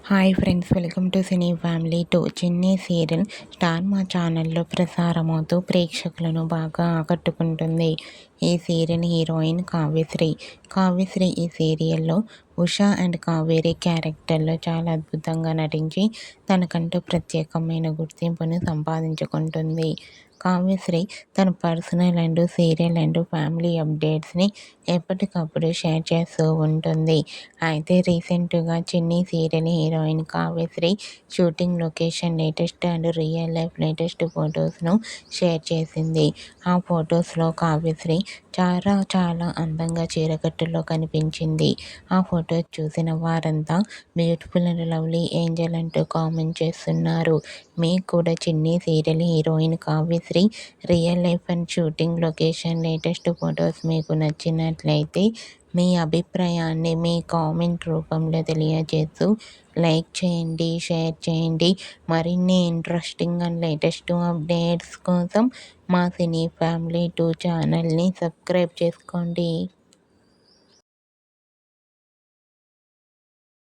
Hi friends, welcome to cine family 2. చిన్ని serial star మా ఛానల్లో ప్రసారమవుతూ ప్రేక్షకులను బాగా ఆకట్టుకుంటుంది. ఈ సీరియల్ హీరోయిన్ కావ్యశ్రీ. కావ్యశ్రీ ఈ సీరియల్లో ఉషా అండ్ కావేరి క్యారెక్టర్లో చాలా అద్భుతంగా నటించి తనకంటూ ప్రత్యేకమైన గుర్తింపును సంపాదించుకుంటుంది. కావ్యశ్రీ తన personal and serial and family అప్డేట్స్ని ఎప్పటికప్పుడు షేర్ చేస్తూ ఉంటుంది. అయితే రీసెంట్గా Chinni serial heroine Kavyasri shooting location latest and real life latest ఫొటోస్ను షేర్ చేసింది. ఆ ఫొటోస్లో కావ్యశ్రీ చాలా చాలా అందంగా చీరకట్టులో కనిపించింది. ఆ ఫొటోస్ చూసిన వారంతా బ్యూటిఫుల్ అండ్ లవ్లీ ఏంజల్ అంటూ కామెంట్ చేస్తున్నారు. మీకు కూడా చిన్ని serial heroine Kavyasri real life and shooting location latest photos మీకు నచ్చినట్లయితే మీ అభిప్రాయాన్ని మీ కామెంట్ రూపంలో తెలియజేస్తూ లైక్ చేయండి, షేర్ చేయండి. మరిన్ని ఇంట్రెస్టింగ్ అండ్ లేటెస్ట్ అప్డేట్స్ కోసం మా సినీ ఫ్యామిలీ 2 ఛానల్ని సబ్స్క్రైబ్ చేసుకోండి.